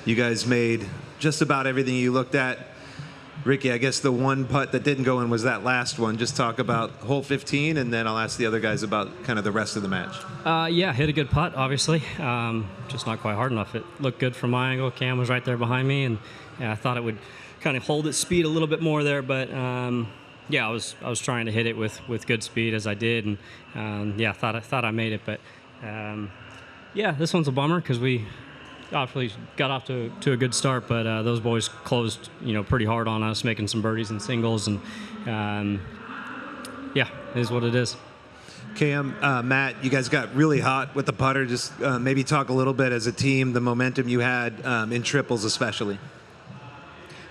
You guys made just about everything you looked at. Rickie, I guess the one putt that didn't go in was that last one. Just talk about hole 15, and then I'll ask the other guys about kind of the rest of the match. Yeah, hit a good putt, obviously. Just not quite hard enough. It looked good from my angle. Cam was right there behind me, and I thought it would kind of hold its speed a little bit more there. But yeah, I was trying to hit it with good speed as I did, and yeah, thought I made it. But yeah, this one's a bummer because we obviously got off to a good start, but those boys closed, pretty hard on us, making some birdies and singles, and yeah, it is what it is. Cam, Matt, you guys got really hot with the putter. Just maybe talk a little bit as a team, the momentum you had in triples especially.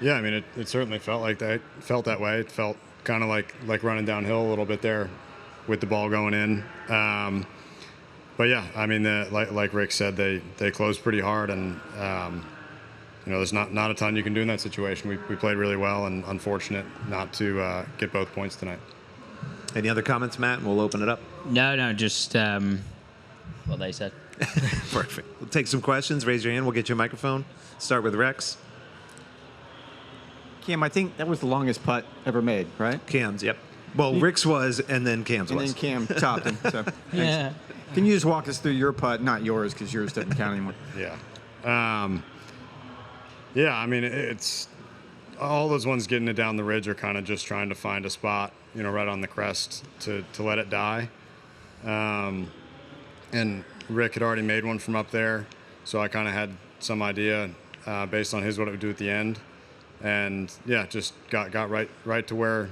Yeah, I mean, it certainly felt like that. Felt that way. It felt kind of like running downhill a little bit there with the ball going in. But yeah, I mean, like Rick said, they closed pretty hard, and there's not a ton you can do in that situation. We played really well, and unfortunate not to get both points tonight. Any other comments, Matt? And we'll open it up. No, just what they said. Perfect. We'll take some questions. Raise your hand. We'll get you a microphone. Start with Rex. Cam, I think that was the longest putt ever made, right? Cam's, yep. Well, Rick's was, and then Cam's was. And then Cam topped him. So Yeah. Can you just walk us through your putt? Not yours, because yours doesn't count anymore. Yeah. Yeah, I mean, it's all those ones getting it down the ridge are kind of just trying to find a spot, right on the crest to let it die. And Rick had already made one from up there, so I kind of had some idea based on what it would do at the end. And yeah, just got right to where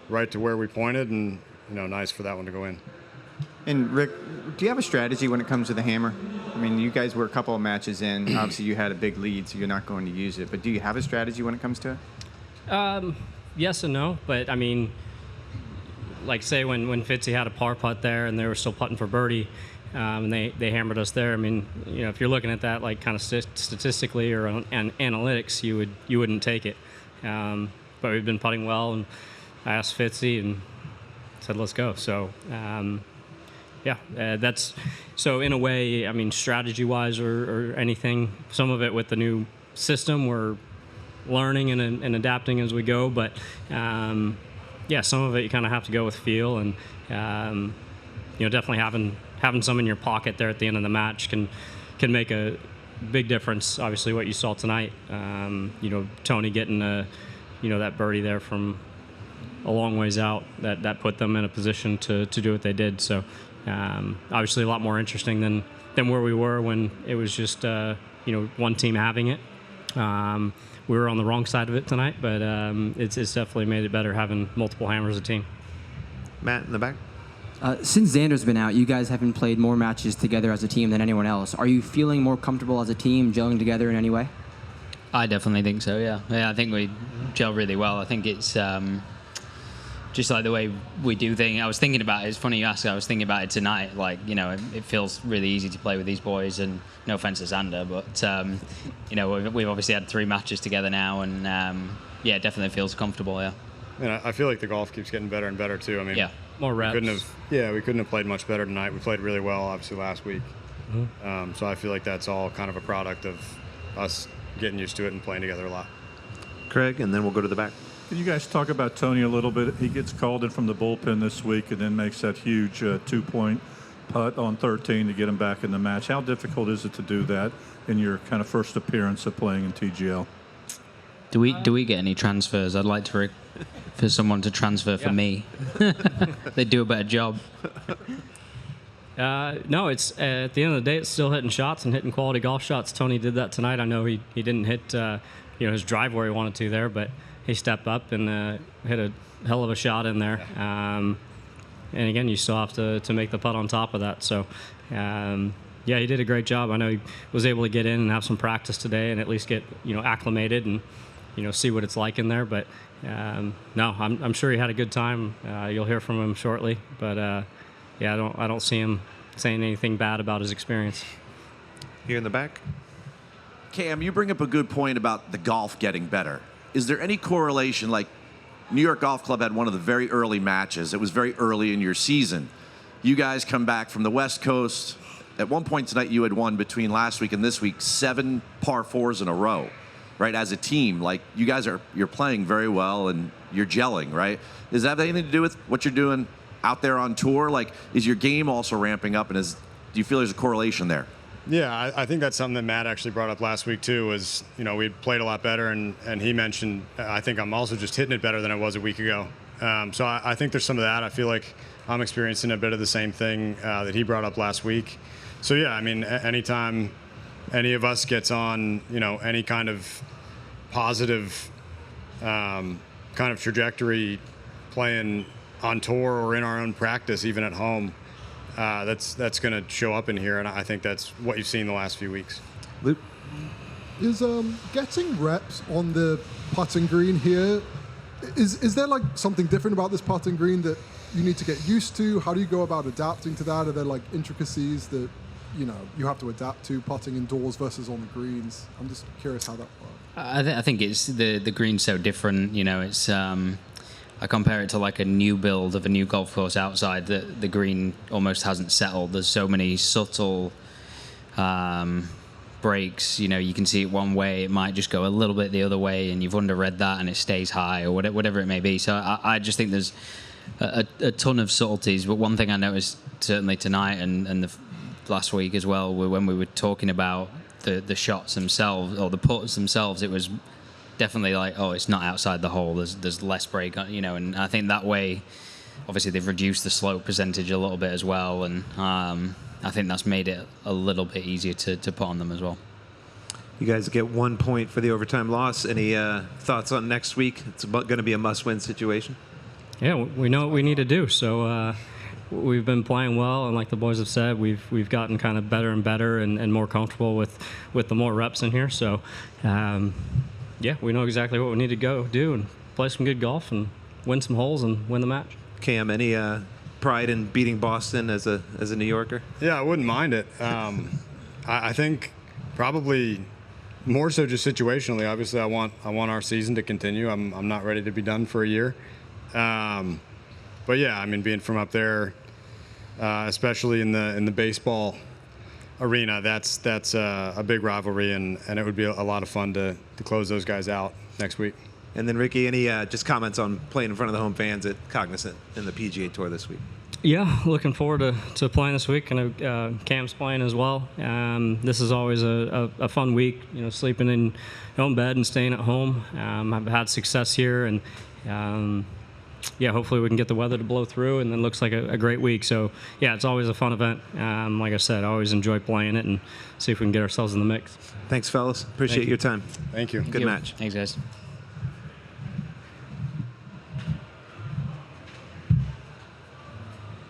we pointed, and nice for that one to go in. And Rick, do you have a strategy when it comes to the hammer? I mean, you guys were a couple of matches in. Obviously, you had a big lead, so you're not going to use it. But do you have a strategy when it comes to it? Yes and no, but I mean, like say when Fitzy had a par putt there and they were still putting for birdie, and they hammered us there. I mean, if you're looking at that like kind of statistically or on analytics, you wouldn't take it. But we've been putting well, and I asked Fitzy and said let's go. So. Yeah, that's so in a way, I mean, strategy-wise or anything, some of it with the new system, we're learning and adapting as we go. But, yeah, some of it you kind of have to go with feel. And, definitely having some in your pocket there at the end of the match can make a big difference. Obviously, what you saw tonight, Tony getting, that birdie there from a long ways out, that put them in a position to do what they did. So, obviously a lot more interesting than where we were when it was just one team having it. We were on the wrong side of it tonight, but it's definitely made it better having multiple hammers as a team. Matt in the back. Since Xander's been out, you guys haven't played more matches together as a team than anyone else. Are you feeling more comfortable as a team, gelling together in any way? I definitely think so, yeah. Yeah, I think we gel really well. I think it's just like the way we do things. I was thinking about it. It's funny you ask. I was thinking about it tonight. Like, it feels really easy to play with these boys. And no offense to Xander, but we've obviously had 3 matches together now, and yeah, it definitely feels comfortable. Yeah. And I feel like the golf keeps getting better and better too. I mean, yeah, more reps. We couldn't have played much better tonight. We played really well, obviously, last week. Mm-hmm. So I feel like that's all kind of a product of us getting used to it and playing together a lot. Craig, and then we'll go to the back. Can you guys talk about Tony a little bit? He gets called in from the bullpen this week and then makes that huge 2-point putt on 13 to get him back in the match. How difficult is it to do that in your kind of first appearance of playing in TGL? Do we get any transfers? I'd like for someone to transfer for me. They do a better job. No, it's at the end of the day, it's still hitting shots and hitting quality golf shots. Tony did that tonight. I know he didn't hit his drive where he wanted to there, but he stepped up and hit a hell of a shot in there. And again, you still have to make the putt on top of that. So, yeah, he did a great job. I know he was able to get in and have some practice today and at least get acclimated and see what it's like in there. But no, I'm sure he had a good time. You'll hear from him shortly. But yeah, I don't see him saying anything bad about his experience. Here in the back. Cam, you bring up a good point about the golf getting better. Is there any correlation, like New York Golf Club had one of the very early matches. It was very early in your season. You guys come back from the West Coast, at one point tonight you had won between last week and this week 7 par 4s in a row, right? As a team, like you guys you're playing very well and you're gelling, right? Does that have anything to do with what you're doing out there on tour? Like, is your game also ramping up, and do you feel there's a correlation there? Yeah, I think that's something that Matt actually brought up last week too. Was we played a lot better, and he mentioned I think I'm also just hitting it better than I was a week ago. So I think there's some of that. I feel like I'm experiencing a bit of the same thing that he brought up last week. So yeah, I mean, anytime any of us gets on, any kind of positive kind of trajectory, playing on tour or in our own practice, even at home, that's going to show up in here, and I think that's what you've seen the last few weeks. Luke? Is getting reps on the putting green here, is there like something different about this putting green that you need to get used to? How do you go about adapting to that? Are there like intricacies that you have to adapt to putting indoors versus on the greens? I'm just curious how that works. I think it's the green's so different. It's I compare it to like a new build of a new golf course outside. The green almost hasn't settled. There's so many subtle breaks. You can see it one way, it might just go a little bit the other way, and you've underread that, and it stays high or whatever it may be. So I just think there's a ton of subtleties. But one thing I noticed certainly tonight and the last week as well, when we were talking about the shots themselves or the putts themselves, it was definitely like, oh, it's not outside the hole. There's less break, and I think that way, obviously they've reduced the slope percentage a little bit as well, and I think that's made it a little bit easier to put on them as well. You guys get 1 point for the overtime loss. Any thoughts on next week? It's going to be a must-win situation. Yeah, we know what we need to do. So we've been playing well, and like the boys have said, we've gotten kind of better and better and more comfortable with the more reps in here. So. Yeah, we know exactly what we need to go do and play some good golf and win some holes and win the match. Cam, any pride in beating Boston as a New Yorker? Yeah, I wouldn't mind it. I think probably more so just situationally. Obviously, I want our season to continue. I'm not ready to be done for a year. But yeah, I mean, being from up there, especially in the baseball arena, that's a big rivalry, and it would be a lot of fun to close those guys out next week. And then Rickie, any just comments on playing in front of the home fans at Cognizant in the PGA Tour this week? Yeah, looking forward to playing this week, and Cam's playing as well. This is always a fun week, sleeping in your own bed and staying at home. I've had success here, and yeah, hopefully we can get the weather to blow through, and then looks like a great week. So yeah, it's always a fun event. Like I said, I always enjoy playing it and see if we can get ourselves in the mix. Thanks, fellas. Appreciate your time. Thank you. Good match. Thanks, guys.